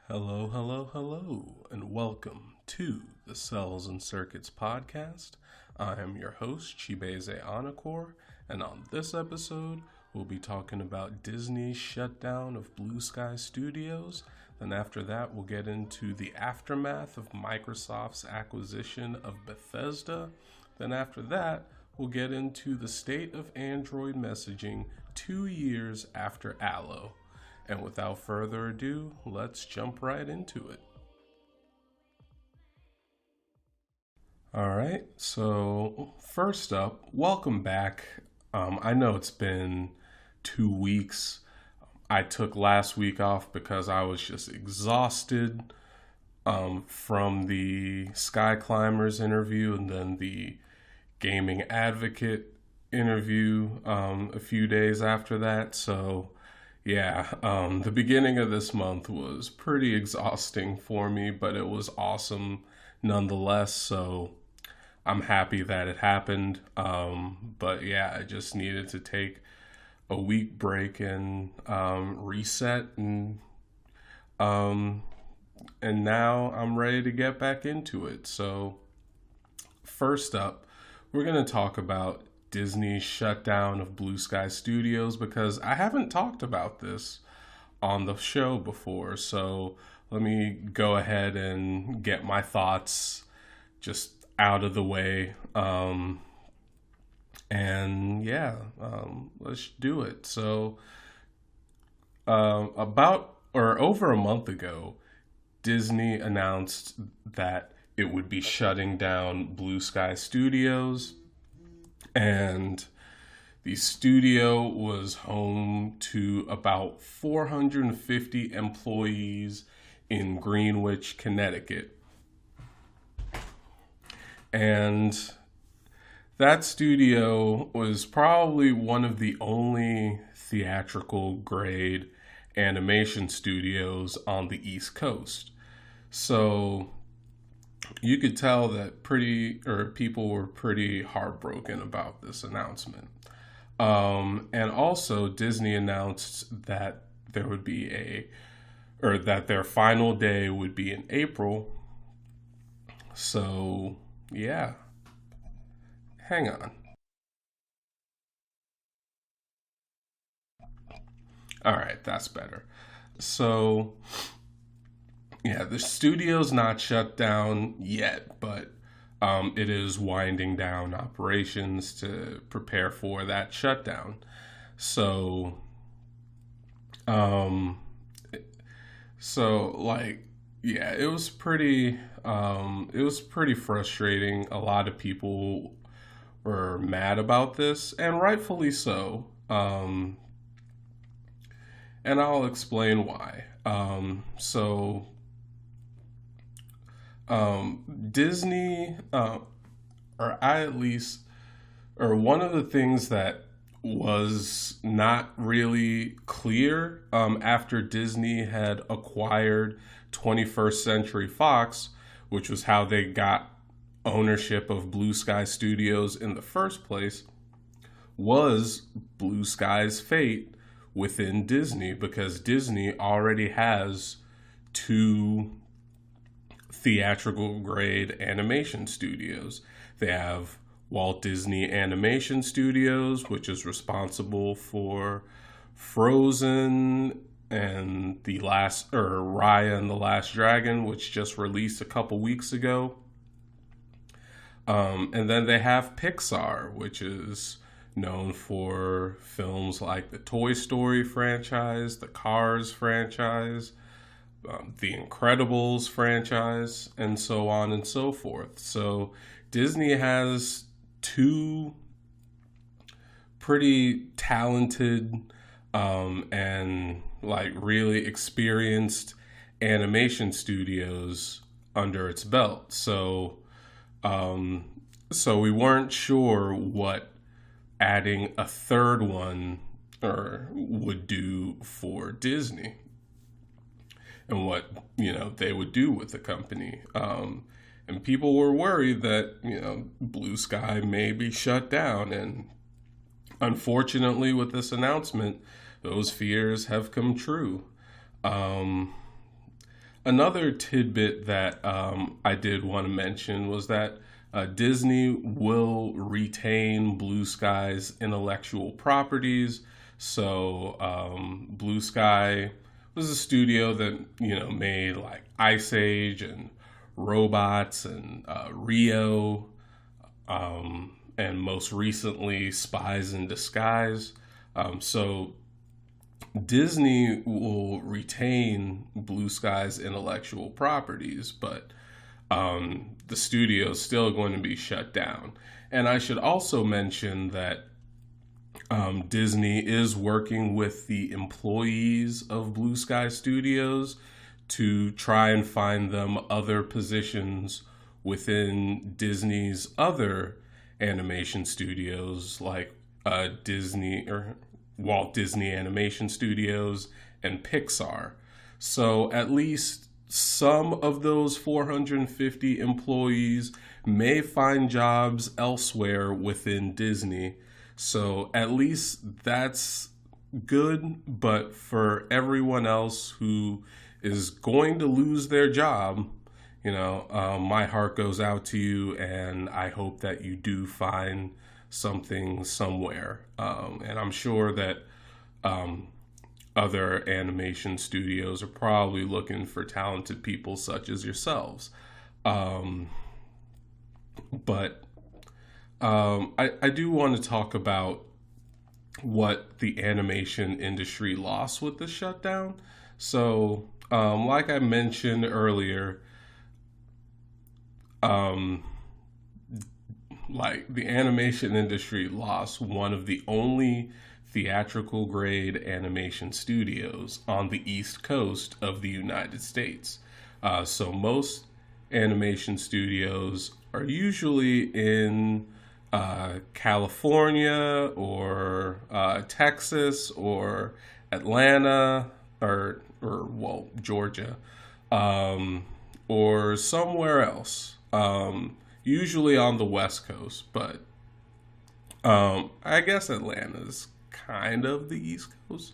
Hello, hello, hello, and welcome to the Cells and Circuits podcast. I am your host, Chibeze Anakor, and on this episode, we'll be talking about Disney's shutdown of Blue Sky Studios. Then after that, we'll get into the aftermath of Microsoft's acquisition of Bethesda. Then after that, we'll get into the state of Android messaging 2 years after Allo. And without further ado, let's jump right into it. All right, so first up, welcome back. I know it's been 2 weeks. I took last week off because I was just exhausted from the Sky Climbers interview and then the Gaming Advocate interview a few days after that. So yeah, the beginning of this month was pretty exhausting for me, but it was awesome nonetheless. So I'm happy that it happened. But yeah, I just needed to take a week break and reset, and now I'm ready to get back into it. So first up, we're going to talk about Disney's shutdown of Blue Sky Studios because I haven't talked about this on the show before. So let me go ahead and get my thoughts just out of the way. Let's do it. So over a month ago, Disney announced that it would be shutting down Blue Sky Studios. And the studio was home to about 450 employees in Greenwich, Connecticut. And that studio was probably one of the only theatrical grade animation studios on the East Coast. So you could tell that people were pretty heartbroken about this announcement. And also Disney announced that that their final day would be in April. So yeah, hang on. All right, that's better. So yeah, the studio's not shut down yet, but it is winding down operations to prepare for that shutdown. So, um, yeah, it was pretty frustrating. A lot of people were mad about this, and rightfully so. And I'll explain why. Disney, or I at least, or one of the things that was not really clear after Disney had acquired 21st Century Fox, which was how they got ownership of Blue Sky Studios in the first place, was Blue Sky's fate within Disney, because Disney already has two theatrical grade animation studios. They have Walt Disney Animation Studios, which is responsible for Frozen and Raya and the Last Dragon, which just released a couple weeks ago. And then they have Pixar, which is known for films like the Toy Story franchise, the Cars franchise, the Incredibles franchise, and so on and so forth. So Disney has two pretty talented and really experienced animation studios under its belt. So we weren't sure what adding a third one would do for Disney, and what they would do with the company. And people were worried that Blue Sky may be shut down, and unfortunately, with this announcement, those fears have come true. Another tidbit that I did want to mention was that Disney will retain Blue Sky's intellectual properties. So Blue Sky was a studio that made like Ice Age and Robots and Rio, and most recently Spies in Disguise. So Disney will retain Blue Sky's intellectual properties, but the studio is still going to be shut down. And I should also mention that Disney is working with the employees of Blue Sky Studios to try and find them other positions within Disney's other animation studios, like Disney or Walt Disney Animation Studios and Pixar. So at least some of those 450 employees may find jobs elsewhere within Disney. So at least that's good, but for everyone else who is going to lose their job, my heart goes out to you, and I hope that you do find something somewhere. And I'm sure that other animation studios are probably looking for talented people such as yourselves. But I do want to talk about what the animation industry lost with the shutdown. So, like I mentioned earlier, like the animation industry lost one of the only theatrical grade animation studios on the East Coast of the United States. So most animation studios are usually in California or Texas or Atlanta or well, Georgia, or somewhere else. Usually on the West Coast, but I guess Atlanta's kind of the East Coast.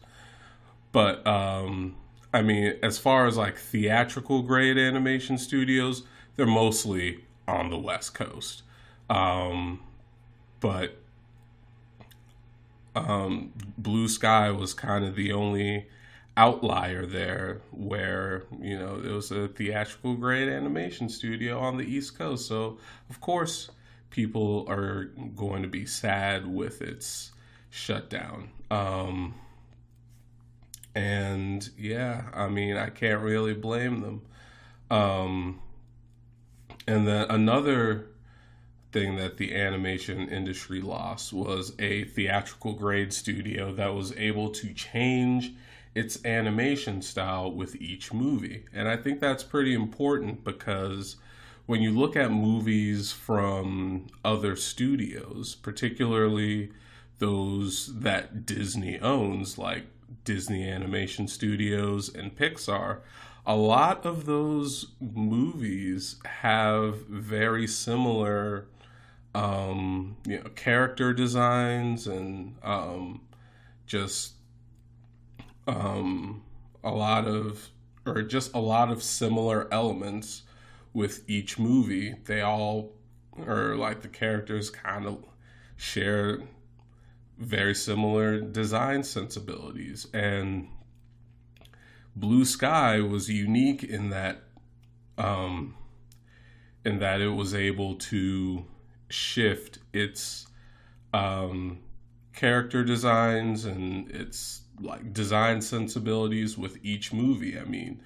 But I mean, as far as like theatrical grade animation studios, they're mostly on the West Coast. But Blue Sky was kind of the only outlier there where, there was a theatrical grade animation studio on the East Coast. So, of course, people are going to be sad with its shutdown. And yeah, I mean, I can't really blame them. And then another thing that the animation industry lost was a theatrical grade studio that was able to change its animation style with each movie. And I think that's pretty important because when you look at movies from other studios, particularly those that Disney owns, like Disney Animation Studios and Pixar, a lot of those movies have very similar character designs and just a lot of a lot of similar elements with each movie. They all are like the characters kind of share very similar design sensibilities, and Blue Sky was unique in that it was able to shift its character designs and its like design sensibilities with each movie. I mean,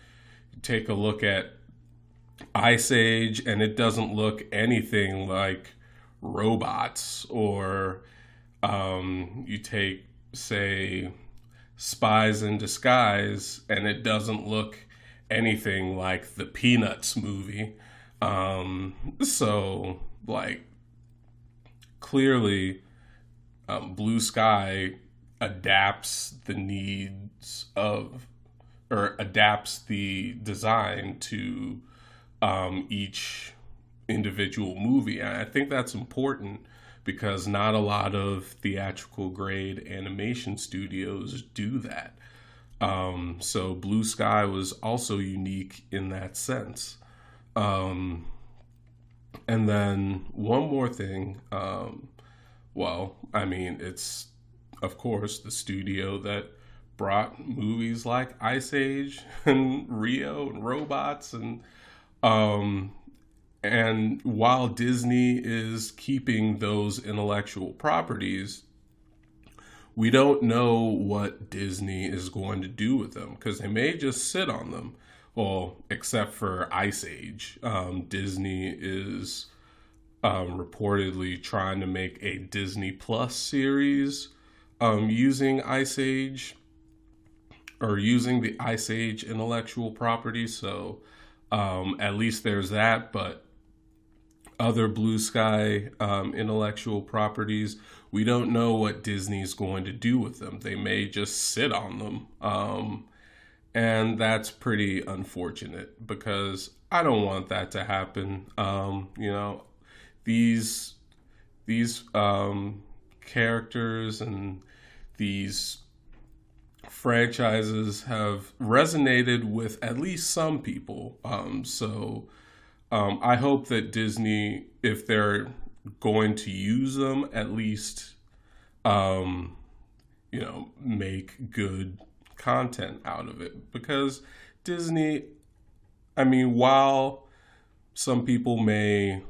take a look at Ice Age and it doesn't look anything like Robots, or you take, say, Spies in Disguise and it doesn't look anything like the Peanuts movie. So like clearly Blue Sky adapts the needs of, or adapts the design to each individual movie. And I think that's important because not a lot of theatrical grade animation studios do that. So Blue Sky was also unique in that sense. Um, and then one more thing. Well, I mean, it's of course the studio that brought movies like Ice Age and Rio and Robots um, and while Disney is keeping those intellectual properties, we don't know what Disney is going to do with them because they may just sit on them. Well, except for Ice Age, Disney is reportedly trying to make a Disney Plus series using Ice Age or using the Ice Age intellectual property. So at least there's that. But other Blue Sky intellectual properties, we don't know what Disney's going to do with them. They may just sit on them. And that's pretty unfortunate because I don't want that to happen. These these characters and these franchises have resonated with at least some people. So I hope that Disney, if they're going to use them, at least um, make good content out of it because Disney. I mean, while some people may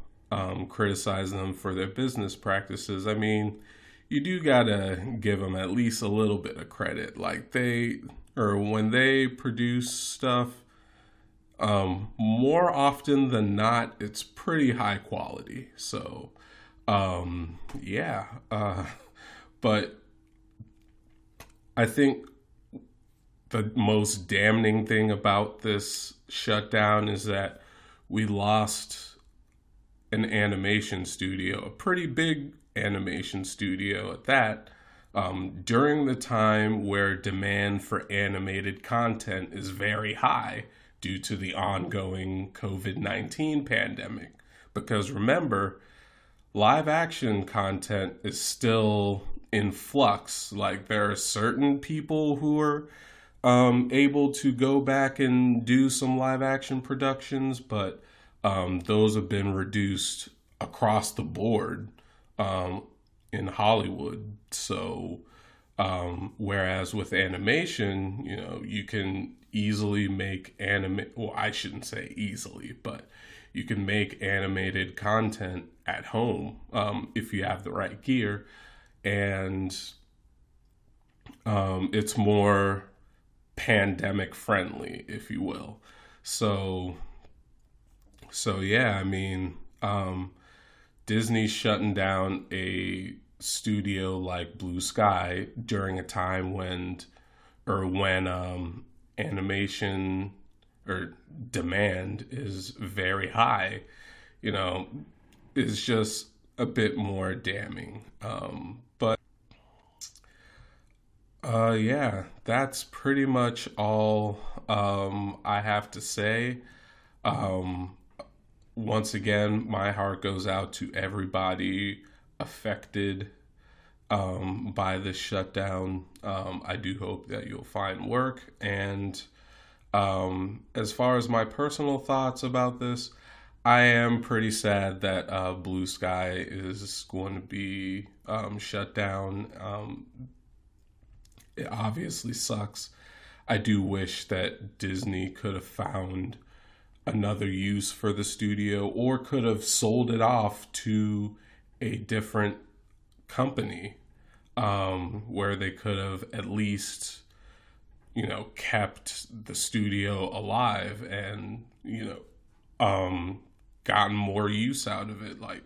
criticize them for their business practices, I mean, you do gotta give them at least a little bit of credit. Like or when they produce stuff, more often than not, it's pretty high quality. So, yeah. But I think the most damning thing about this shutdown is that we lost an animation studio, a pretty big animation studio at that, during the time where demand for animated content is very high due to the ongoing COVID-19 pandemic. Because remember, live action content is still in flux. Like, there are certain people who are able to go back and do some live action productions, but those have been reduced across the board in Hollywood. So, whereas with animation, you can easily make well, I shouldn't say easily, but you can make animated content at home if you have the right gear, and it's more pandemic friendly, if you will. So, so yeah, I mean, Disney's shutting down a studio like Blue Sky during a time when animation or demand is very high, you know, is just a bit more damning. But yeah, that's pretty much all I have to say. Um, Once again, my heart goes out to everybody affected by this shutdown. I do hope that you'll find work. And as far as my personal thoughts about this, I am pretty sad that Blue Sky is going to be shut down. It obviously sucks. I do wish that Disney could have found another use for the studio or could have sold it off to a different company where they could have at least, kept the studio alive and, gotten more use out of it. Like,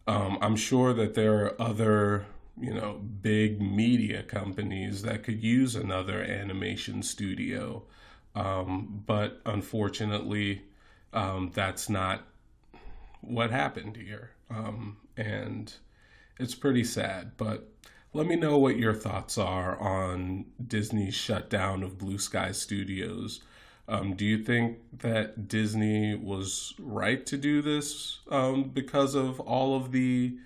I'm sure that there are other, big media companies that could use another animation studio. But unfortunately, that's not what happened here. And it's pretty sad. But let me know what your thoughts are on Disney's shutdown of Blue Sky Studios. Do you think that Disney was right to do this because of all of the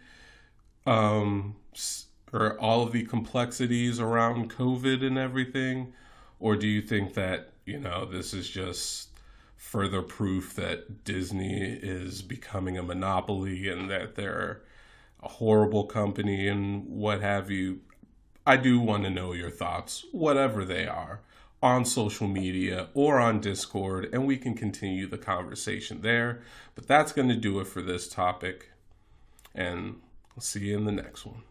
or all of the complexities around COVID and everything? Or do you think that, this is just further proof that Disney is becoming a monopoly and that they're a horrible company and what have you? I do want to know your thoughts, whatever they are, on social media or on Discord, and we can continue the conversation there. But that's going to do it for this topic, and I'll see you in the next one.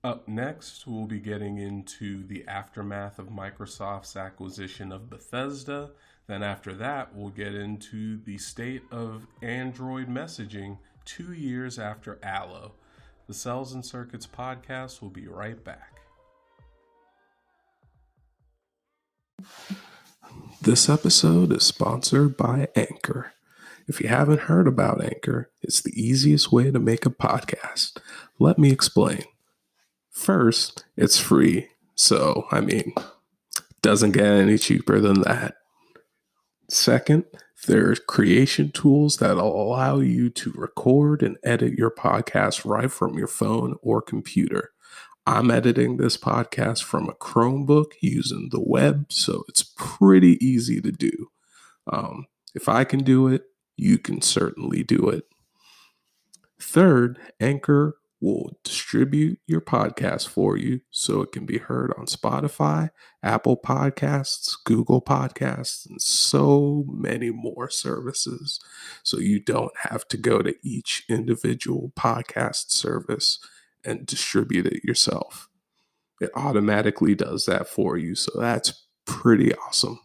Up next, we'll be getting into the aftermath of Microsoft's acquisition of Bethesda. Then after that, we'll get into the state of Android messaging 2 years after Allo. The Cels and Circuits podcast will be right back. This episode is sponsored by Anchor. If you haven't heard about Anchor, it's the easiest way to make a podcast. Let me explain. First, it's free, so, doesn't get any cheaper than that. Second, there are creation tools that allow you to record and edit your podcast right from your phone or computer. I'm editing this podcast from a Chromebook using the web, so it's pretty easy to do. If I can do it, you can certainly do it. Third, Anchor will distribute your podcast for you so it can be heard on Spotify, Apple Podcasts, Google Podcasts, and so many more services. So you don't have to go to each individual podcast service and distribute it yourself. It automatically does that for you, so that's pretty awesome.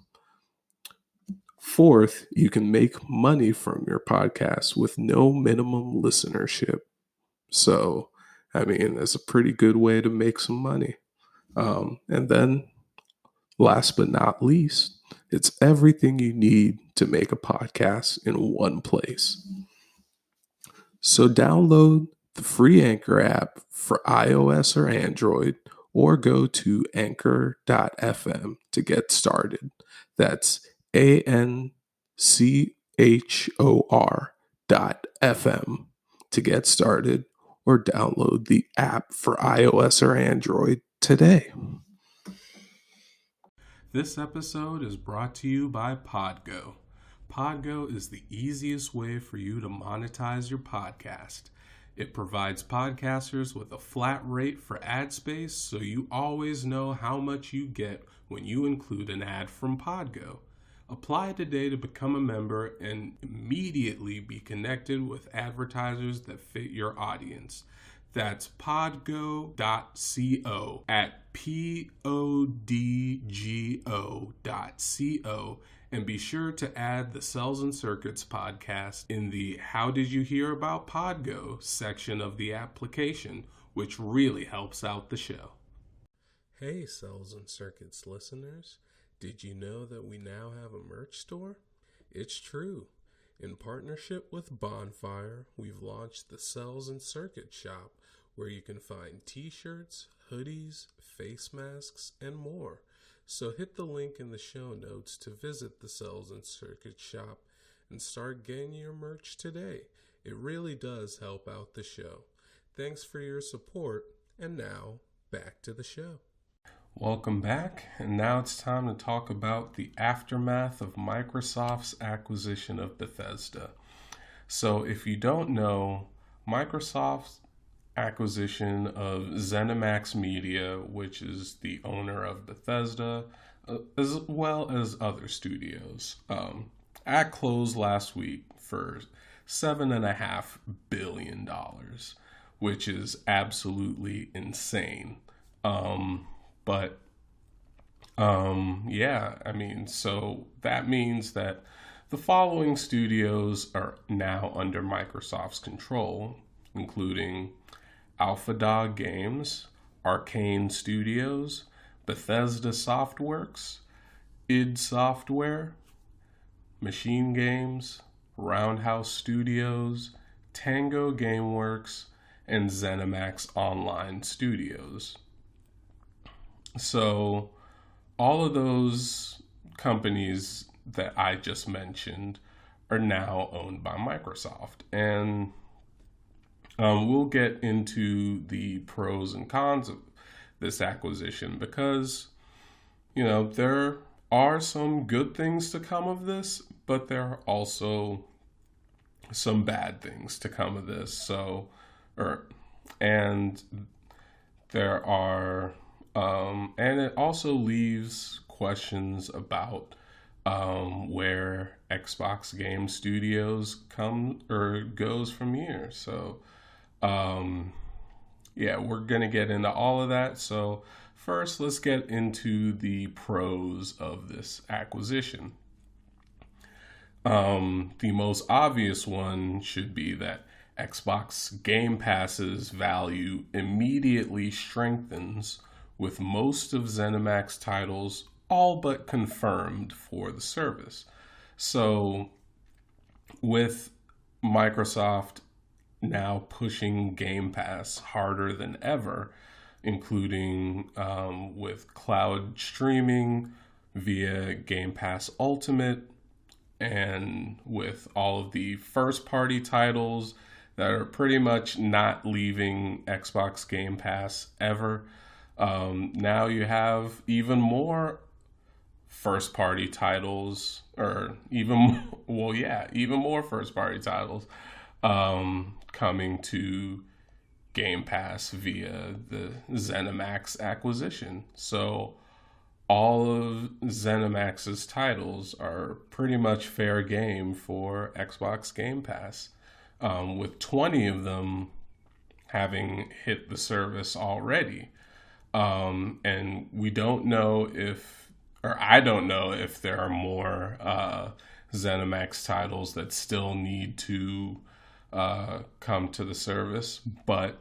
Fourth, you can make money from your podcast with no minimum listenership. So, it's a pretty good way to make some money. And then, last but not least, it's everything you need to make a podcast in one place. So download the free Anchor app for iOS or Android, or go to Anchor.fm to get started. That's ANCHOR.fm to get started, or download the app for iOS or Android today. This episode is brought to you by Podgo. Podgo is the easiest way for you to monetize your podcast. It provides podcasters with a flat rate for ad space, so you always know how much you get when you include an ad from Podgo. Apply today to become a member and immediately be connected with advertisers that fit your audience. That's podgo.co at podgo.co, and be sure to add the Cels and Circuits podcast in the How Did You Hear About Podgo section of the application, which really helps out the show. Hey Cels and Circuits listeners, did you know that we now have a merch store? It's true. In partnership with Bonfire, we've launched the Cels and Circuits shop, where you can find t-shirts, hoodies, face masks, and more. So hit the link in the show notes to visit the Cels and Circuits shop and start getting your merch today. It really does help out the show. Thanks for your support, and now, back to the show. Welcome back, and now it's time to talk about the aftermath of Microsoft's acquisition of Bethesda. So if you don't know, Microsoft's acquisition of ZeniMax Media, which is the owner of Bethesda, as well as other studios, at close last week for $7.5 billion, which is absolutely insane. So that means that the following studios are now under Microsoft's control, including Alpha Dog Games, Arcane Studios, Bethesda Softworks, id Software, Machine Games, Roundhouse Studios, Tango Gameworks, and ZeniMax Online Studios. So all of those companies that I just mentioned are now owned by Microsoft. And we'll get into the pros and cons of this acquisition because, there are some good things to come of this, but there are also some bad things to come of this. Or, and there are, and it also leaves questions about where Xbox Game Studios come or goes from here. So, um, yeah, we're gonna get into all of that. So, first, let's get into the pros of this acquisition. The most obvious one should be that Xbox Game Pass's value immediately strengthens with most of ZeniMax titles all but confirmed for the service. So, with Microsoft now pushing Game Pass harder than ever, including with cloud streaming via Game Pass Ultimate, and with all of the first party titles that are pretty much not leaving Xbox Game Pass ever. Now you have even more first party titles, or even more first party titles coming to Game Pass via the ZeniMax acquisition. So all of ZeniMax's titles are pretty much fair game for Xbox Game Pass, with 20 of them having hit the service already. And we don't know if, or I don't know if there are more ZeniMax titles that still need to come to the service, but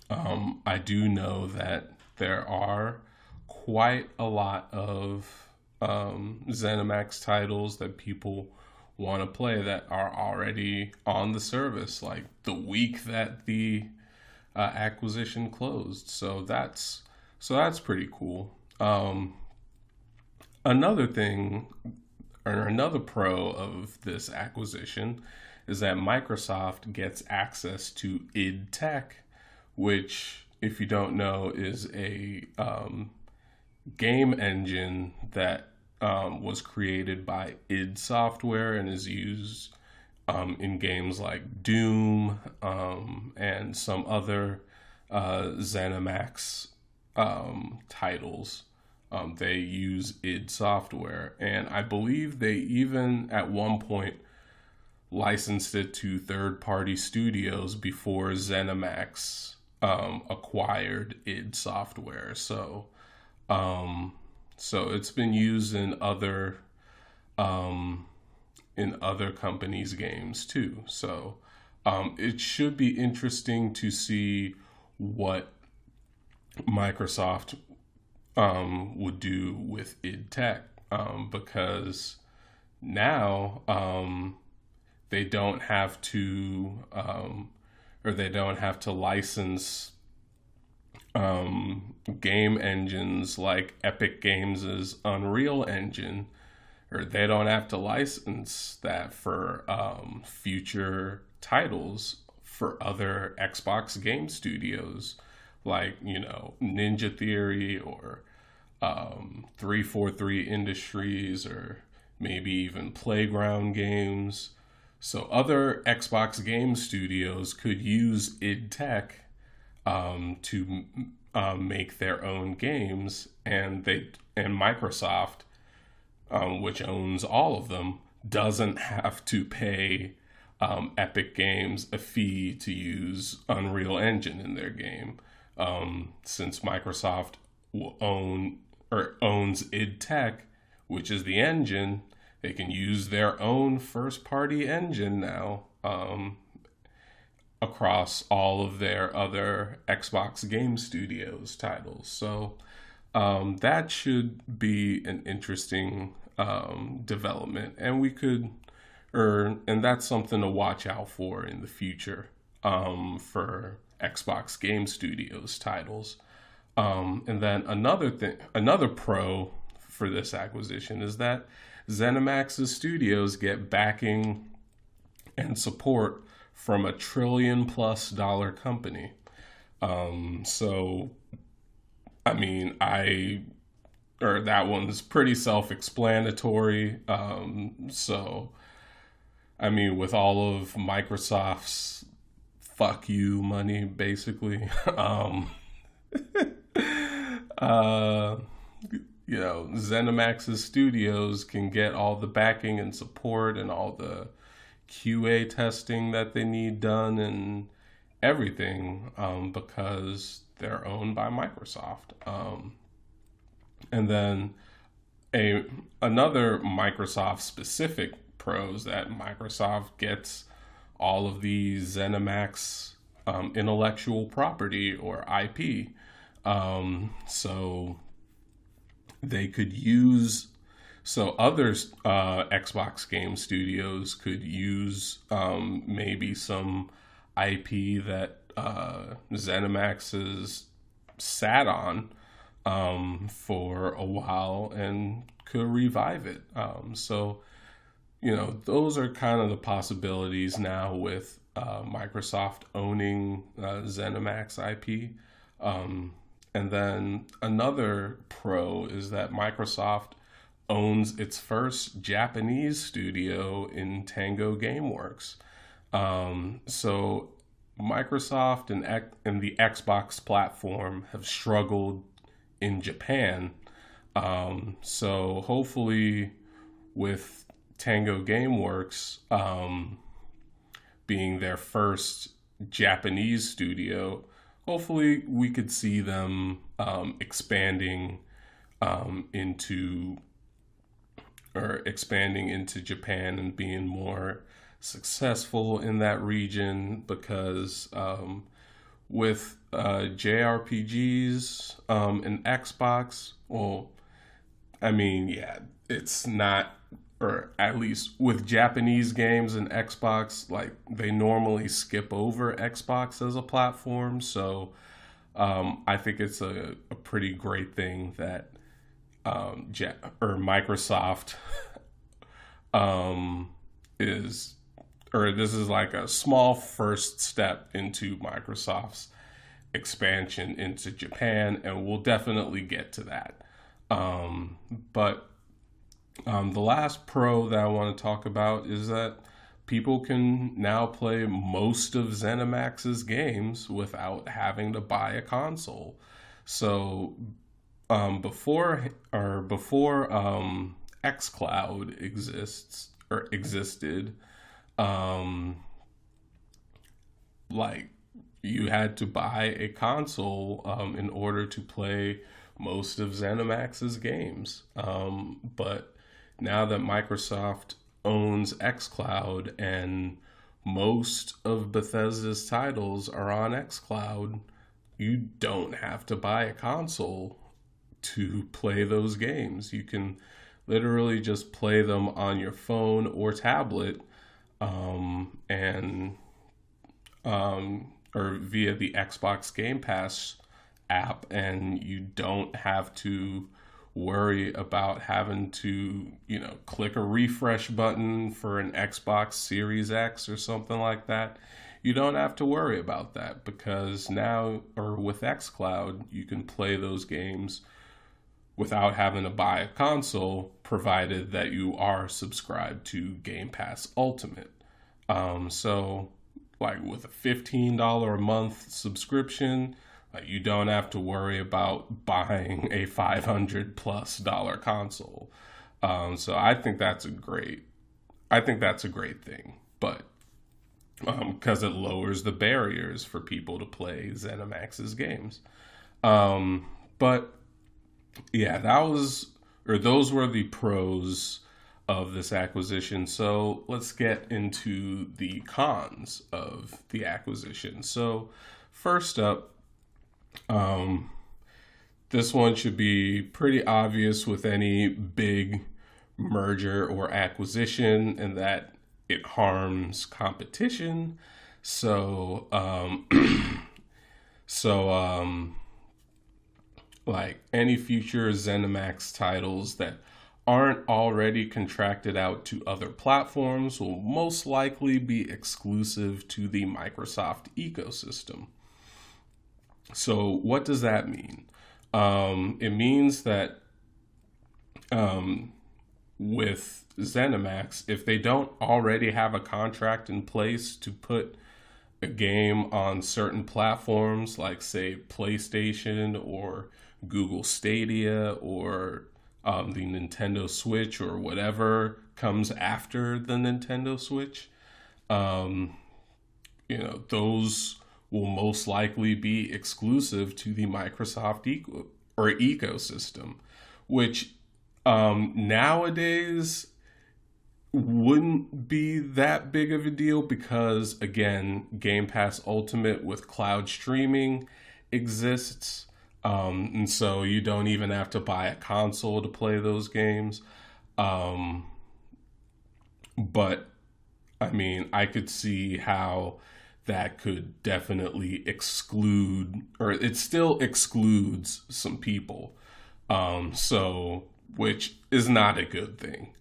I do know that there are quite a lot of ZeniMax titles that people want to play that are already on the service, like the week that the acquisition closed. So that's pretty cool. Another thing, or another pro of this acquisition, is that Microsoft gets access to id Tech, which, if you don't know, is a game engine that was created by id Software and is used in games like Doom and some other ZeniMax titles. They use id Software, and I believe they even at one point licensed it to third-party studios before ZeniMax acquired id Software. So it's been used in other companies' games too. So it should be interesting to see what Microsoft would do with id Tech, because now they don't have to or they don't have to license game engines like Epic Games' Unreal Engine, or they don't have to license that for future titles for other Xbox game studios, like, Ninja Theory or 343 Industries, or maybe even Playground Games. So other Xbox game studios could use id Tech to make their own games, and Microsoft, which owns all of them, doesn't have to pay Epic Games a fee to use Unreal Engine in their game, since Microsoft will owns id Tech, which is the engine. They can use their own first-party engine now across all of their other Xbox Game Studios titles. So that should be an interesting development, and and that's something to watch out for in the future for Xbox Game Studios titles. And then another pro for this acquisition is that ZeniMax's studios get backing and support from a $1 trillion+ company. So, I mean, I or that one's pretty self-explanatory. So, I mean, with all of Microsoft's fuck you money, basically, uh, ZeniMax's studios can get all the backing and support and all the QA testing that they need done and everything because they're owned by Microsoft. And then a another Microsoft specific pros that Microsoft gets all of the ZeniMax intellectual property or IP. So they could use so other Xbox game studios could use maybe some IP that ZeniMax has sat on for a while and could revive it. Those are kind of the possibilities now with Microsoft owning ZeniMax IP. And then another pro is that Microsoft owns its first Japanese studio in Tango Gameworks. So Microsoft and the Xbox platform have struggled in Japan. So hopefully, with Tango Gameworks being their first Japanese studio, hopefully we could see them into expanding into Japan and being more successful in that region because with JRPGs and Xbox, well, I mean, yeah, it's not, or at least with Japanese games and Xbox, like they normally skip over Xbox as a platform. So I think it's a pretty great thing that Microsoft is, or this is like a small first step into Microsoft's expansion into Japan, and we'll definitely get to that. But the last pro that I want to talk about is that people can now play most of ZeniMax's games without having to buy a console. So before xCloud existed, um, like you had to buy a console in order to play most of ZeniMax's games. But now that Microsoft owns xCloud and most of Bethesda's titles are on xCloud, you don't have to buy a console to play those games. You can literally just play them on your phone or tablet, and or via the Xbox Game Pass app, and you don't have to worry about having to, click a refresh button for an Xbox Series X or something like that. You don't have to worry about that because now, or with xCloud, you can play those games without having to buy a console, provided that you are subscribed to Game Pass Ultimate. So, like with a $15 a month subscription, you don't have to worry about buying a $500+ console. So I think that's a great thing. But because it lowers the barriers for people to play ZeniMax's games. But yeah, those were the pros of this acquisition. So let's get into the cons of the acquisition. So first up, this one should be pretty obvious with any big merger or acquisition, and that it harms competition. So, like any future ZeniMax titles that aren't already contracted out to other platforms will most likely be exclusive to the Microsoft ecosystem. So what does that mean? It means that with ZeniMax, if they don't already have a contract in place to put a game on certain platforms like, say, PlayStation or Google Stadia or the Nintendo Switch or whatever comes after the Nintendo Switch, um, those will most likely be exclusive to the Microsoft ecosystem, which nowadays wouldn't be that big of a deal because, again, Game Pass Ultimate with cloud streaming exists. And so you don't even have to buy a console to play those games. Um, but I mean, I could see how that could definitely exclude, or it still excludes some people. So, which is not a good thing.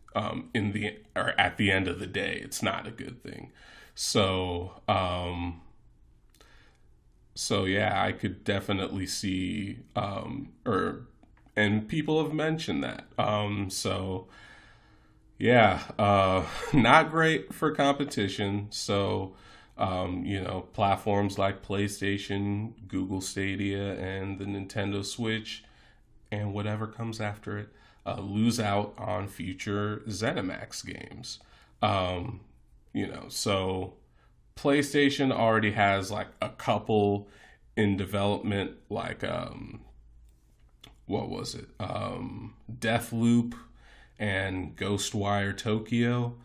In the or at the end of the day, it's not a good thing. So, so yeah, I could definitely see, and people have mentioned that. So yeah, not great for competition. So, platforms like PlayStation, Google Stadia, and the Nintendo Switch, and whatever comes after it, lose out on future ZeniMax games. Um, so PlayStation already has like a couple in development, like what was it? Deathloop and Ghostwire Tokyo.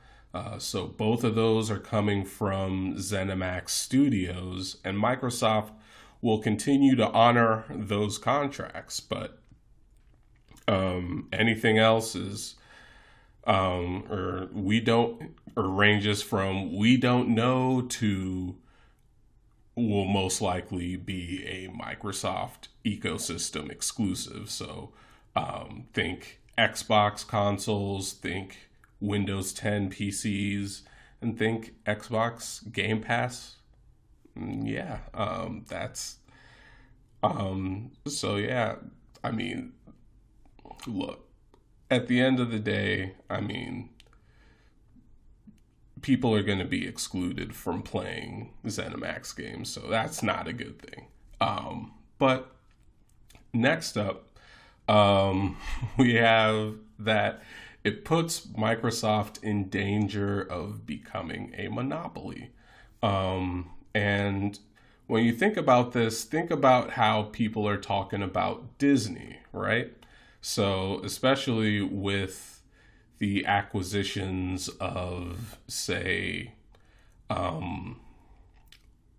So both of those are coming from ZeniMax Studios, and Microsoft will continue to honor those contracts. But anything else is, or we don't, or ranges from we don't know to will most likely be a Microsoft ecosystem exclusive. So think Xbox consoles, think Windows 10 PCs, and think Xbox Game Pass. Yeah, that's so yeah. I mean, look, at the end of the day, I mean, people are going to be excluded from playing ZeniMax games, so that's not a good thing. But next up, we have that it puts Microsoft in danger of becoming a monopoly. And when you think about this, think about how people are talking about Disney, right? So, especially with the acquisitions of, say,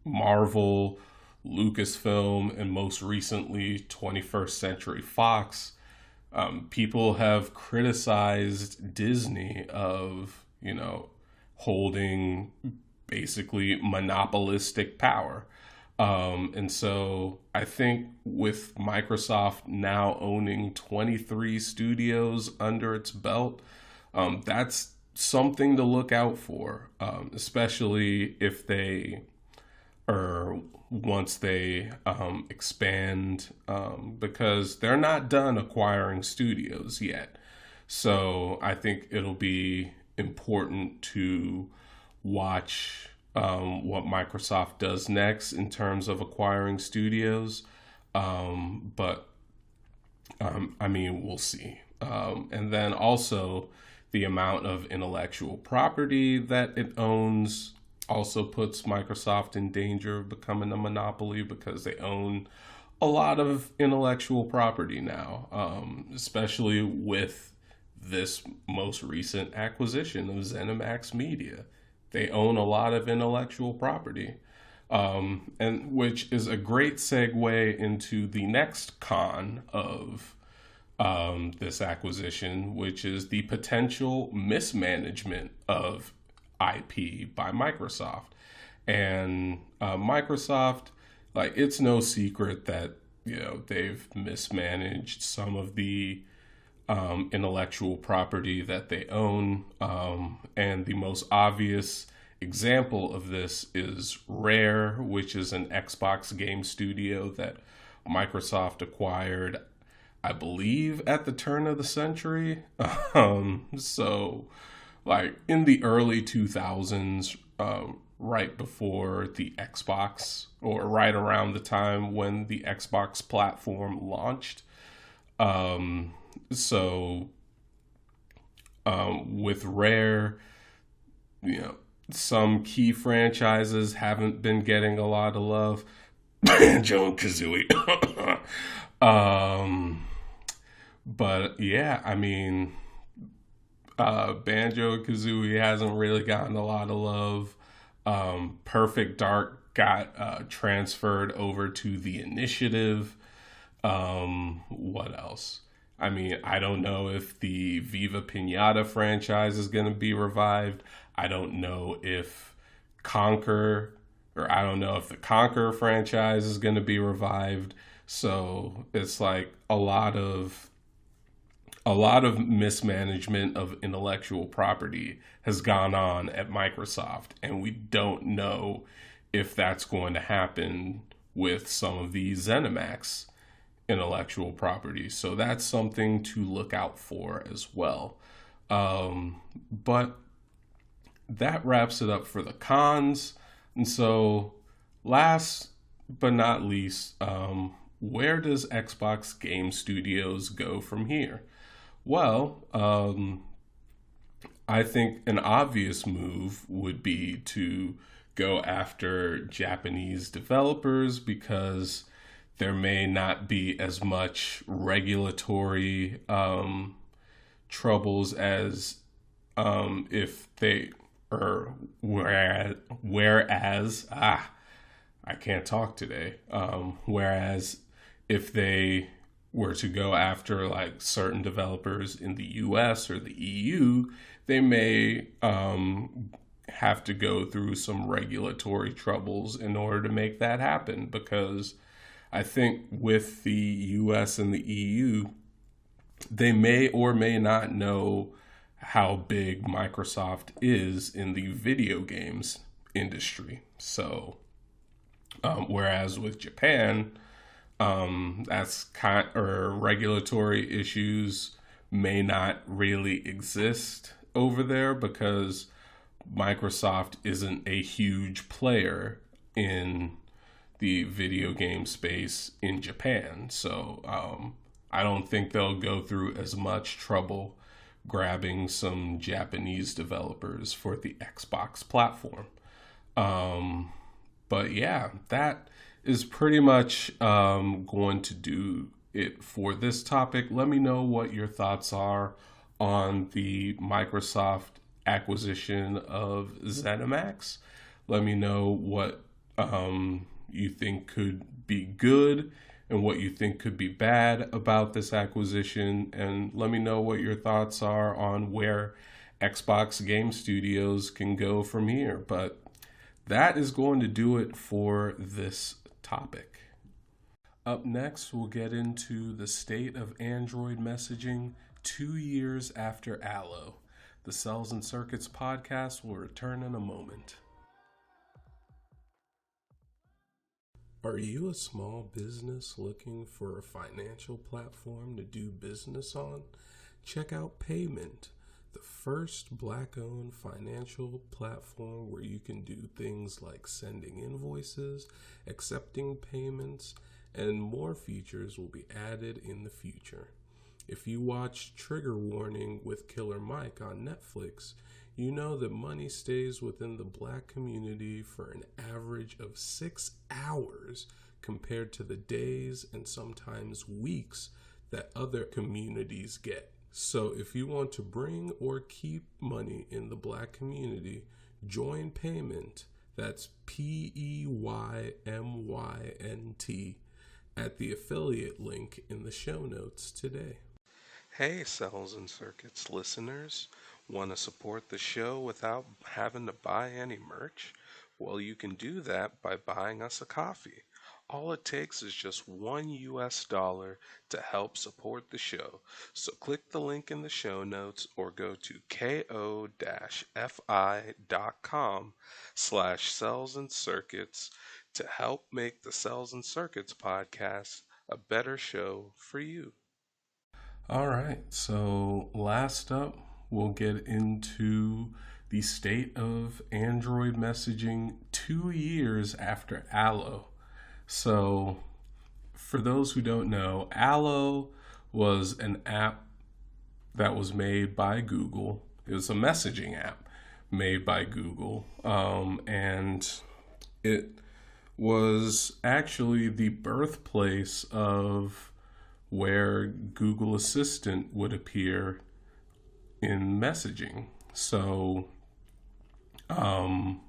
Marvel, Lucasfilm, and most recently 21st Century Fox, people have criticized Disney of, holding basically monopolistic power. And so I think with Microsoft now owning 23 studios under its belt, that's something to look out for, especially if they, or once they expand, because they're not done acquiring studios yet. So I think it'll be important to watch what Microsoft does next in terms of acquiring studios. But I mean, we'll see. And then also the amount of intellectual property that it owns also puts Microsoft in danger of becoming a monopoly because they own a lot of intellectual property now, especially with this most recent acquisition of ZeniMax Media. They own a lot of intellectual property, and which is a great segue into the next con of this acquisition, which is the potential mismanagement of IP by Microsoft. And Microsoft, like, it's no secret that they've mismanaged some of the intellectual property that they own. And the most obvious example of this is Rare, which is an Xbox game studio that Microsoft acquired I believe, at the turn of the century. So, like in the early 2000s, right before the Xbox, or right around the time when the Xbox platform launched. Um, so, with Rare, you know, some key franchises haven't been getting a lot of love. Joe and Kazooie. um, but yeah, I mean, Banjo and Kazooie hasn't really gotten a lot of love. Perfect Dark got transferred over to the Initiative. What else? I mean, I don't know if the Viva Pinata franchise is going to be revived. I don't know if Conquer, or I don't know if the Conquer franchise is going to be revived. So it's like a lot of mismanagement of intellectual property has gone on at Microsoft, and we don't know if that's going to happen with some of these ZeniMax intellectual property. So that's something to look out for as well. But that wraps it up for the cons. And so, last but not least, where does Xbox Game Studios go from here? Well, I think an obvious move would be to go after Japanese developers, because there may not be as much regulatory troubles as if they, or whereas I can't talk today. Whereas if they were to go after like certain developers in the US or the EU, they may have to go through some regulatory troubles in order to make that happen. Because I think with the US and the EU, they may or may not know how big Microsoft is in the video games industry. So, whereas with Japan, that's kind, or regulatory issues may not really exist over there, because Microsoft isn't a huge player in the video game space in Japan. So I don't think they'll go through as much trouble grabbing some Japanese developers for the Xbox platform. Um, but yeah, that is pretty much going to do it for this topic. Let me know what your thoughts are on the Microsoft acquisition of ZeniMax. Let me know what you think could be good and what you think could be bad about this acquisition. And let me know what your thoughts are on where Xbox Game Studios can go from here. But that is going to do it for this topic. Up next, we'll get into the state of Android messaging 2 years after Allo. The Cels and Circuits podcast will return in a moment. Are you a small business looking for a financial platform to do business on? Check out Payment, the first Black-owned financial platform where you can do things like sending invoices, accepting payments, and more features will be added in the future. If you watch Trigger Warning with Killer Mike on Netflix, you know that money stays within the Black community for an average of 6 hours compared to the days and sometimes weeks that other communities get. So if you want to bring or keep money in the Black community, join Payment, that's PEYMYNT, at the affiliate link in the show notes today. Hey, Cels and Circuits listeners. Want to support the show without having to buy any merch? Well, you can do that by buying us a coffee. All it takes is just $1 to help support the show. So click the link in the show notes or go to ko-fi.com/Cels and Circuits to help make the Cels and Circuits podcast a better show for you. All right. So, last up, we'll get into the state of Android messaging 2 years after Allo. So, for those who don't know, Allo was an app that was made by Google. It was a messaging app made by Google. And it was actually the birthplace of where Google Assistant would appear in messaging. So, um,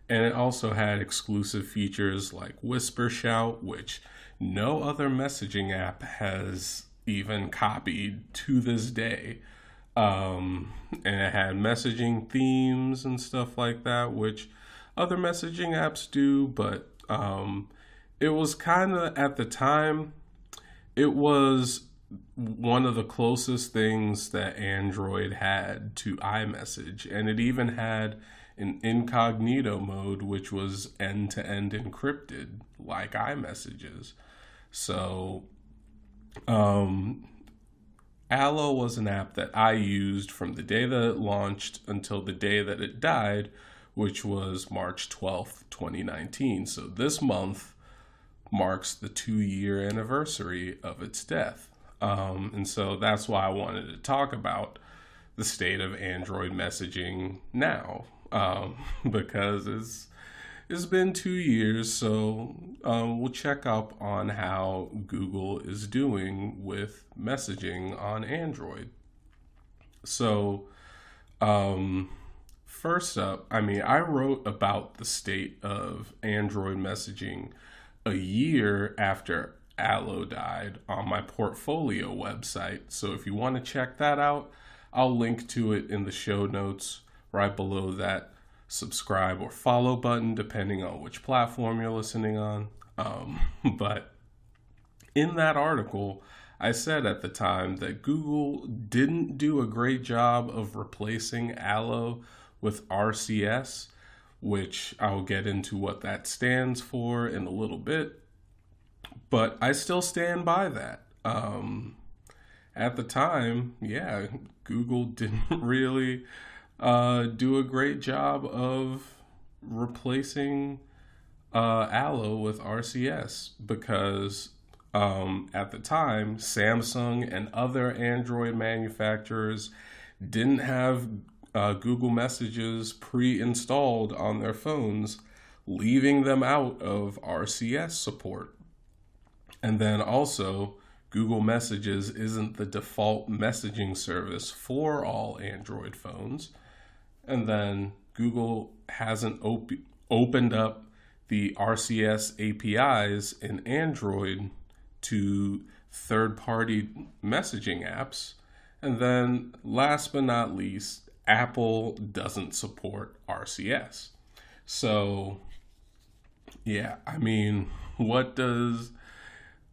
and it also had exclusive features like Whisper Shout, which no other messaging app has even copied to this day. And it had messaging themes and stuff like that, which other messaging apps do, but it was kind of at the time, it was one of the closest things that Android had to iMessage, and it even had an incognito mode, which was end to end encrypted, like iMessages. So, um, Allo was an app that I used from the day that it launched until the day that it died, which was March 12th, 2019. So, this month marks the 2 year anniversary of its death. And so that's why I wanted to talk about the state of Android messaging now, because it's been 2 years. So we'll check up on how Google is doing with messaging on Android. So first up, I wrote about the state of Android messaging a year after Allo died on my portfolio website. So if you want to check that out, I'll link to it in the show notes right below that subscribe or follow button, depending on which platform you're listening on. But in that article, I said at the time that Google didn't do a great job of replacing Allo with RCS, which I'll get into what that stands for in a little bit. But I still stand by that. At the time, yeah, Google didn't really do a great job of replacing Allo with RCS because at the time, Samsung and other Android manufacturers didn't have Google Messages pre-installed on their phones, leaving them out of RCS support. And then also, Google Messages isn't the default messaging service for all Android phones. And then Google hasn't opened up the RCS APIs in Android to third party messaging apps. And then, last but not least, Apple doesn't support RCS. So, yeah, what does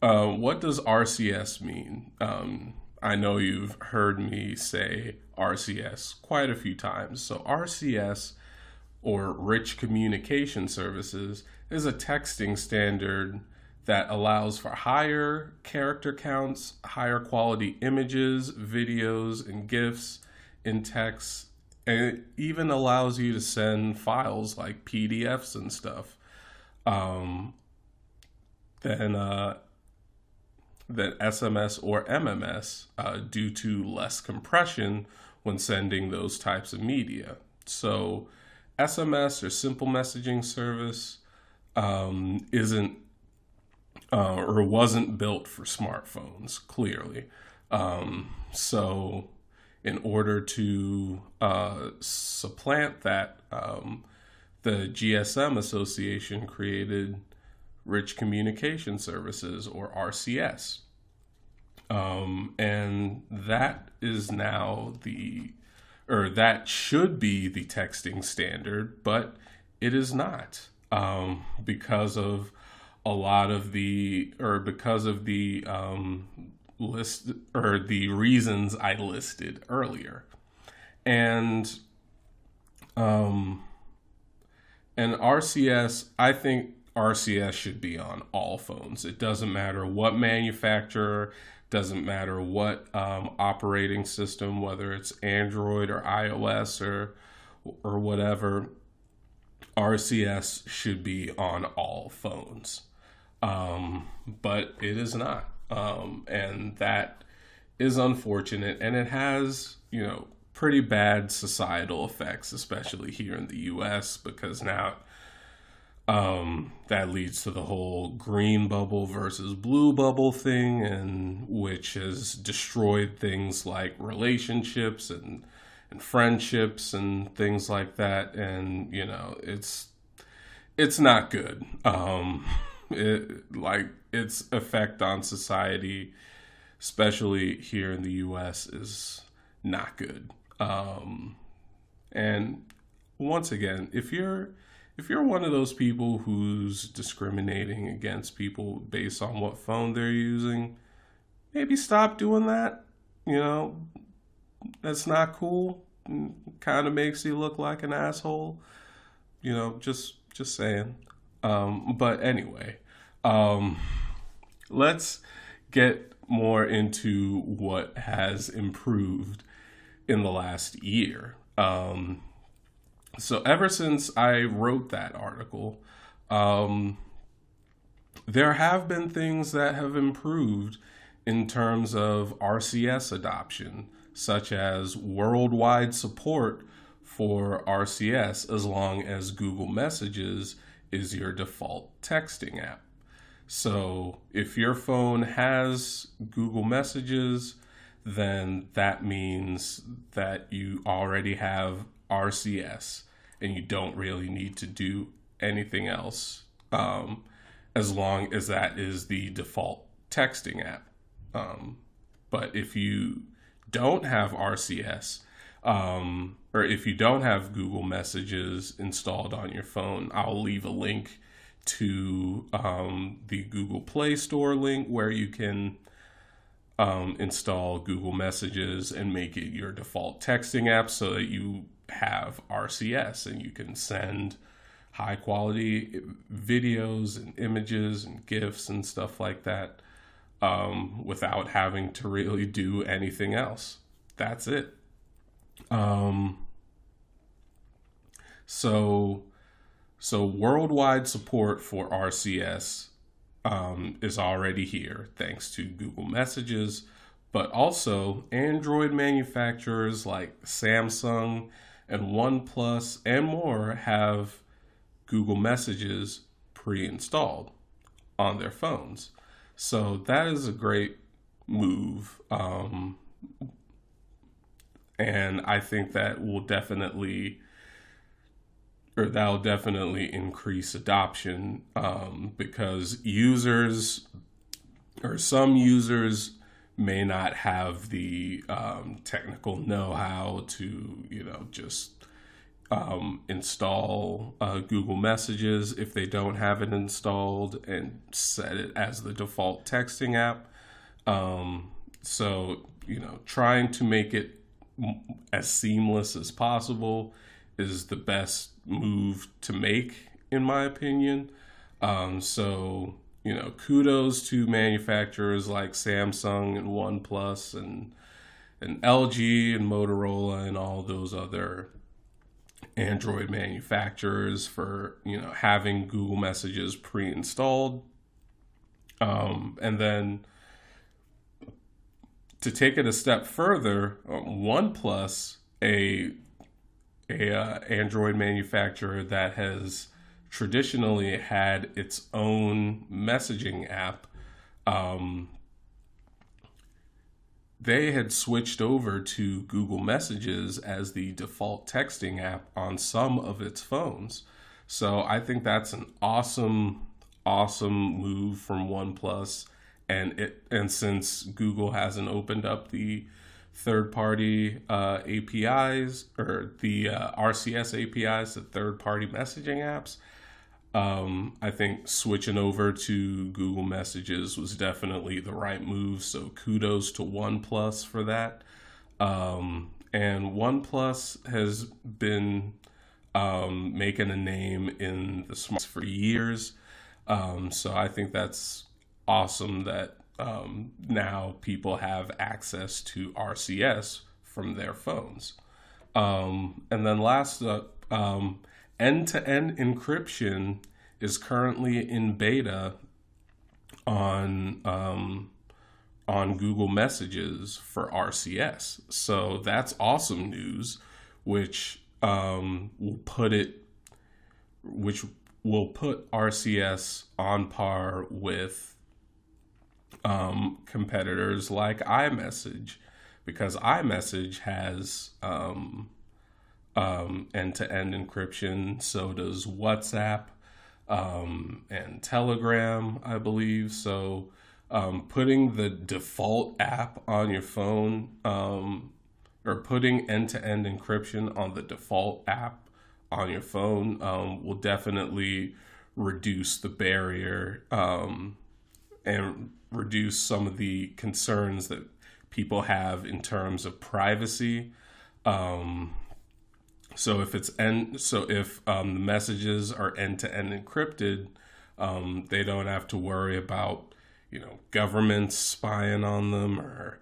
RCS mean? I know you've heard me say RCS quite a few times. So RCS, or Rich Communication Services, is a texting standard that allows for higher character counts, higher quality images, videos, and GIFs in text, and it even allows you to send files like PDFs and stuff. Um, then than SMS or MMS due to less compression when sending those types of media. So, SMS, or simple messaging service, isn't or wasn't built for smartphones, clearly. So, in order to supplant that, the GSM Association created Rich Communication Services, or RCS. And that is now that should be the texting standard, but it is not, because of list, or the reasons I listed earlier. And, and RCS, I think RCS should be on all phones. It doesn't matter what manufacturer Doesn't matter what operating system, whether it's Android or iOS or whatever, RCS should be on all phones. But it is not. And that is unfortunate. And it has, pretty bad societal effects, especially here in the US, because now that leads to the whole green bubble versus blue bubble thing, and which has destroyed things like relationships and friendships and things like that. And it's not good. Its effect on society, especially here in the U.S., is not good. And once again, if you're one of those people who's discriminating against people based on what phone they're using, maybe stop doing that. That's not cool. Kind of makes you look like an asshole. Just saying. But anyway, let's get more into what has improved in the last year. So ever since I wrote that article, there have been things that have improved in terms of RCS adoption, such as worldwide support for RCS as long as Google Messages is your default texting app. So if your phone has Google Messages, then that means that you already have RCS and you don't really need to do anything else, as long as that is the default texting app. But if you don't have RCS, or if you don't have Google Messages installed on your phone, I'll leave a link to the Google Play Store link where you can install Google Messages and make it your default texting app so that you have RCS and you can send high quality videos and images and GIFs and stuff like that without having to really do anything else. That's it. So worldwide support for RCS is already here thanks to Google Messages, but also Android manufacturers like Samsung and OnePlus and more have Google Messages pre-installed on their phones. So that is a great move. And I think that'll definitely increase adoption, because some users may not have the technical know-how to just install Google Messages if they don't have it installed and set it as the default texting app. So trying to make it as seamless as possible is the best move to make, in my opinion. So kudos to manufacturers like Samsung and OnePlus and LG and Motorola and all those other Android manufacturers for having Google Messages pre-installed. And then to take it a step further, OnePlus, a Android manufacturer that has traditionally had its own messaging app, they had switched over to Google Messages as the default texting app on some of its phones. So I think that's an awesome move from OnePlus. And since Google hasn't opened up the third-party APIs or the RCS APIs to third-party messaging apps, I think switching over to Google Messages was definitely the right move. So kudos to OnePlus for that. And OnePlus has been making a name in the smartphones for years. So I think that's awesome that now people have access to RCS from their phones. And then last up, end-to-end encryption is currently in beta on Google Messages for RCS. So that's awesome news, which which will put RCS on par with competitors like iMessage, because iMessage has end-to-end encryption. So does WhatsApp and Telegram, I believe. So putting the default app on your phone, or putting end-to-end encryption on the default app on your phone, will definitely reduce the barrier, and reduce some of the concerns that people have in terms of privacy. So if the messages are end-to-end encrypted, they don't have to worry about governments spying on them, or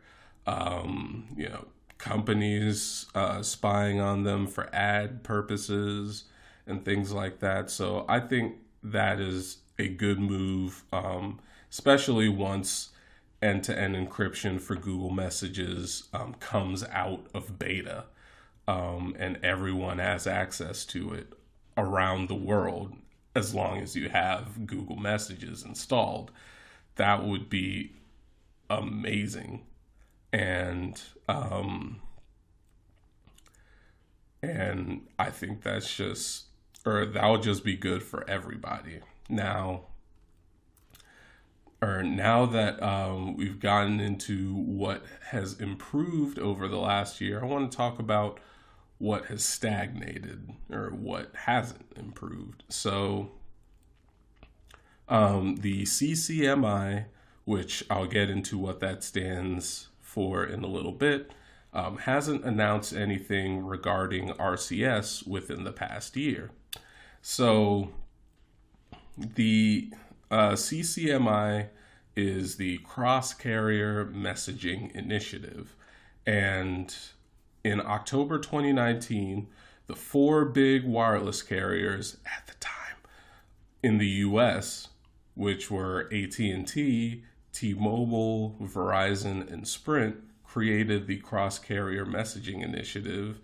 companies spying on them for ad purposes and things like that. So I think that is a good move, especially once end-to-end encryption for Google Messages comes out of beta, and everyone has access to it around the world, as long as you have Google Messages installed. That would be amazing. And I think that would just be good for everybody. Now that we've gotten into what has improved over the last year, I want to talk about what has stagnated or what hasn't improved. So the CCMI, which I'll get into what that stands for in a little bit, hasn't announced anything regarding RCS within the past year. So the CCMI is the Cross Carrier Messaging Initiative. And in October 2019, the four big wireless carriers at the time in the US, which were AT&T, T-Mobile, Verizon, and Sprint, created the Cross Carrier Messaging Initiative,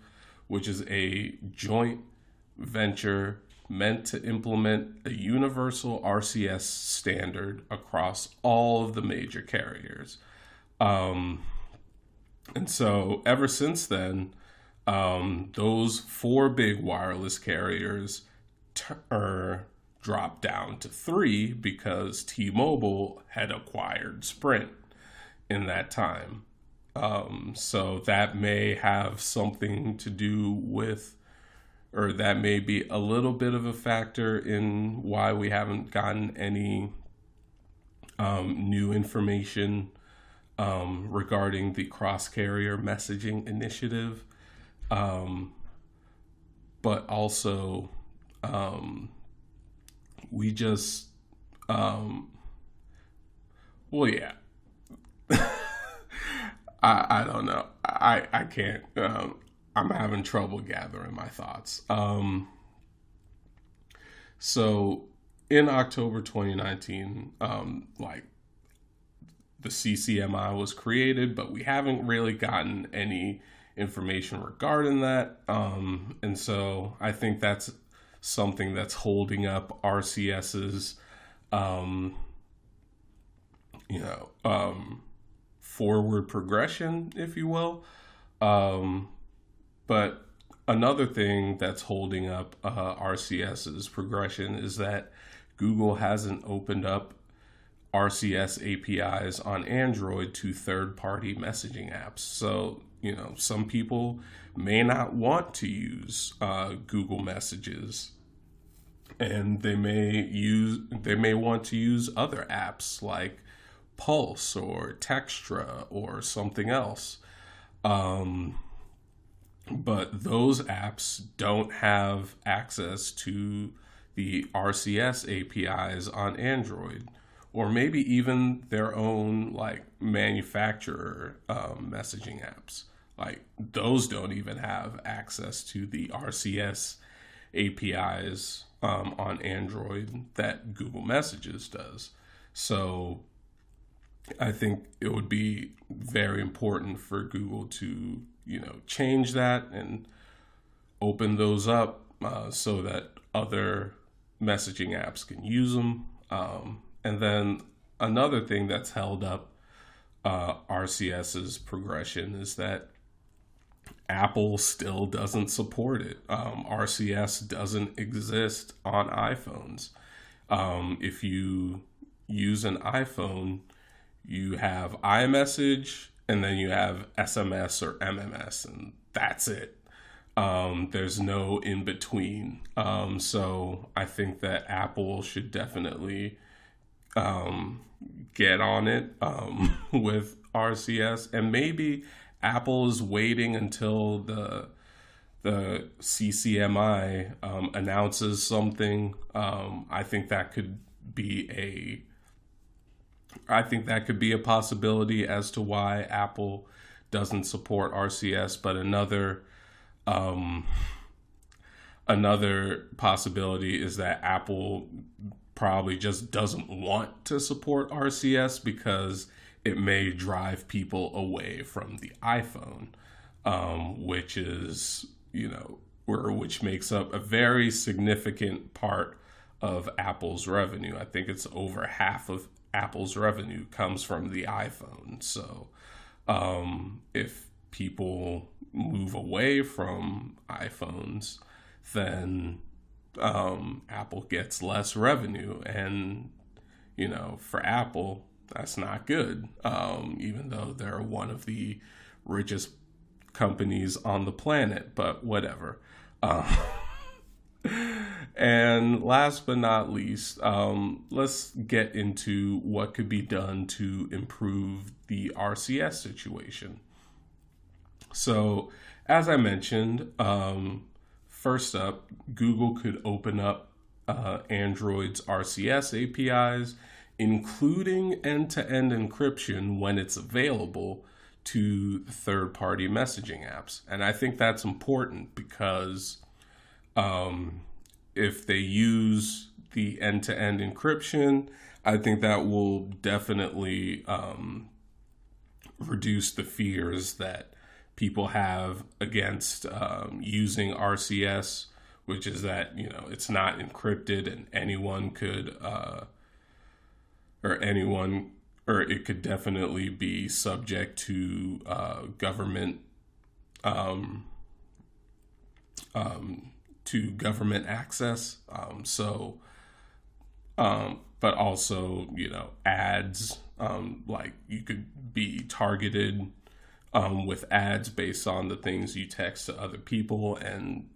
which is a joint venture meant to implement a universal RCS standard across all of the major carriers. And so ever since then, those four big wireless carriers dropped down to three, because T-Mobile had acquired Sprint in that time. So that may have something to do with, or that may be a little bit of a factor in why we haven't gotten any new information regarding the cross-carrier messaging initiative. But also, we just, well, yeah. I don't know. I can't. I'm having trouble gathering my thoughts. So in October 2019, the CCMI was created, but we haven't really gotten any information regarding that. And so I think that's something that's holding up RCS's, forward progression, if you will. But another thing that's holding up RCS's progression is that Google hasn't opened up RCS APIs on Android to third-party messaging apps. So, some people may not want to use Google Messages, and they may want to use other apps like Pulse or Textra or something else. But those apps don't have access to the RCS APIs on Android, or maybe even their own like manufacturer messaging apps. Like those don't even have access to the RCS APIs on Android that Google Messages does. So I think it would be very important for Google to, change that and open those up so that other messaging apps can use them. And then another thing that's held up RCS's progression is that Apple still doesn't support it. RCS doesn't exist on iPhones. If you use an iPhone, you have iMessage and then you have SMS or MMS, and that's it. There's no in between. So I think that Apple should definitely get on it with RCS, and maybe Apple is waiting until the CCMI announces something. I think that could be a possibility as to why Apple doesn't support RCS. But another possibility is that Apple probably just doesn't want to support RCS because it may drive people away from the iPhone, which is, which makes up a very significant part of Apple's revenue. I think it's over half of Apple's revenue comes from the iPhone. So if people move away from iPhones, then Apple gets less revenue. And, for Apple, that's not good, even though they're one of the richest companies on the planet, but whatever. And last but not least, let's get into what could be done to improve the RCS situation. So, as I mentioned, first up, Google could open up Android's RCS APIs, including end-to-end encryption when it's available to third-party messaging apps. And I think that's important because if they use the end-to-end encryption, I think that will definitely reduce the fears that people have against using RCS, which is that, it's not encrypted and anyone could, or it could definitely be subject to government access. But also, ads, like you could be targeted with ads based on the things you text to other people, and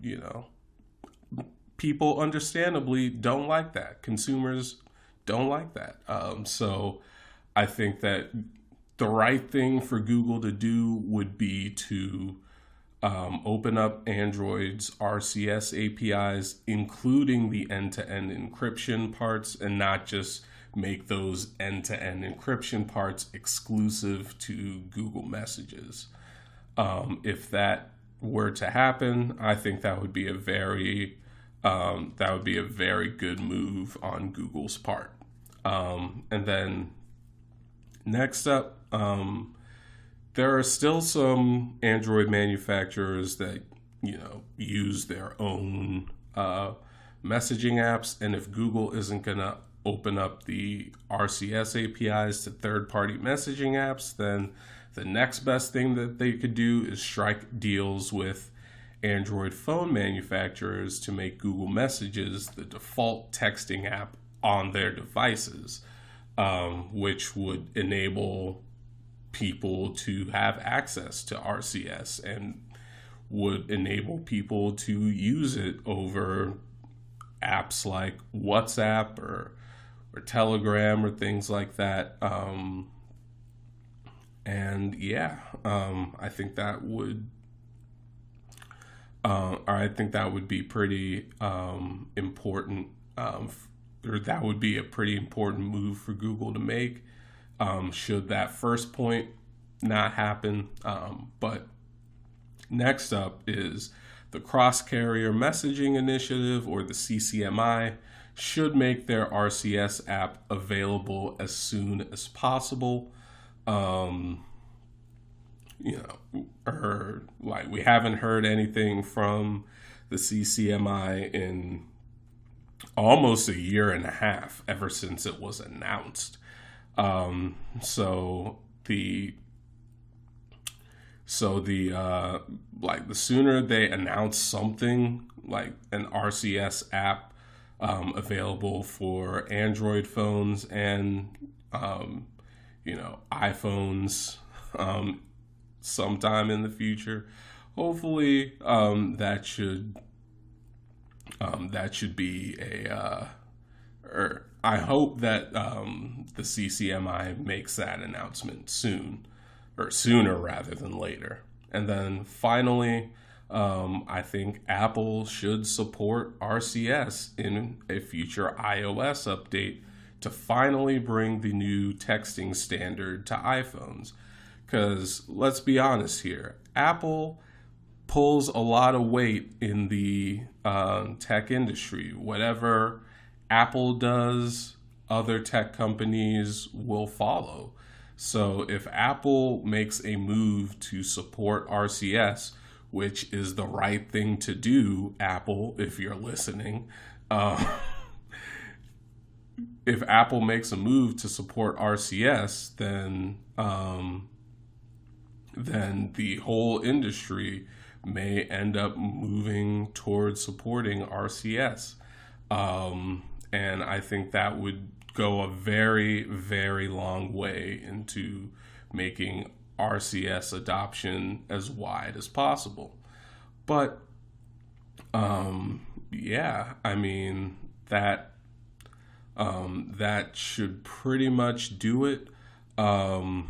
people understandably don't like that. Consumers don't like that. So I think that the right thing for Google to do would be to open up Android's RCS APIs, including the end-to-end encryption parts, and not just make those end-to-end encryption parts exclusive to Google Messages. If that were to happen, I think that would be a very good move on Google's part. And then next up, there are still some Android manufacturers that use their own messaging apps, and if Google isn't gonna open up the RCS APIs to third-party messaging apps, then the next best thing that they could do is strike deals with Android phone manufacturers to make Google Messages the default texting app on their devices, which would enable people to have access to RCS and would enable people to use it over apps like WhatsApp or Telegram or things like that. I think that would be pretty important or that would be a pretty important move for Google to make. Should that first point not happen, but next up is the Cross Carrier Messaging Initiative, or the CCMI, should make their RCS app available as soon as possible. Or like we haven't heard anything from the CCMI in almost a year and a half, ever since it was announced. So the the sooner they announce something like an RCS app available for Android phones and iPhones sometime in the future, hopefully that should be or I hope that the CCMI makes that announcement soon, or sooner rather than later. And then finally, I think Apple should support RCS in a future iOS update to finally bring the new texting standard to iPhones. Because let's be honest here, Apple pulls a lot of weight in the tech industry. Whatever Apple does, other tech companies will follow. So if Apple makes a move to support RCS, which is the right thing to do, Apple, if you're listening, if Apple makes a move to support RCS, then the whole industry may end up moving towards supporting RCS. And I think that would go a very, very long way into making RCS adoption as wide as possible. But yeah, I mean that should pretty much do it. Or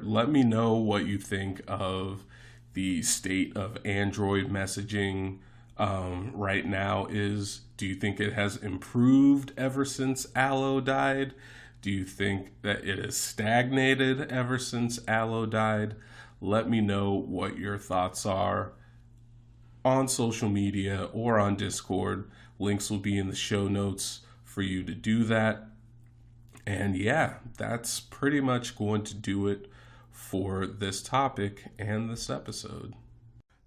let me know what you think of the state of Android messaging right now is. Do you think it has improved ever since Allo died? Do you think that it has stagnated ever since Allo died? Let me know what your thoughts are on social media or on Discord. Links will be in the show notes for you to do that. And yeah, that's pretty much going to do it for this topic and this episode.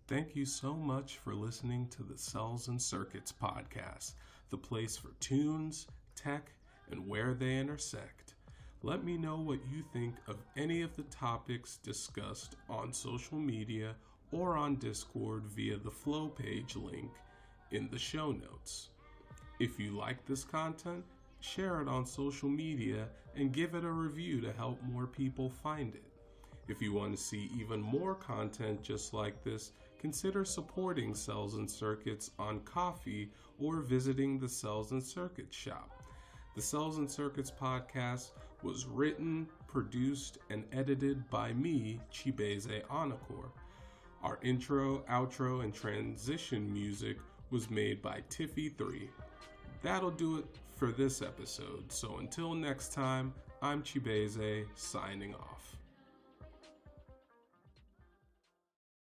Thank you so much for listening to the Cels and Circuits podcast, the place for tunes, tech, and where they intersect. Let me know what you think of any of the topics discussed on social media or on Discord via the Flow page link in the show notes. If you like this content, share it on social media and give it a review to help more people find it. If you want to see even more content just like this, consider supporting Cels and Circuits on Ko-fi or visiting the Cels and Circuits shop. The Cels and Circuits podcast was written, produced, and edited by me, Chibeze Anakor. Our intro, outro, and transition music was made by Tiffy3. That'll do it for this episode. So until next time, I'm Chibeze, signing off.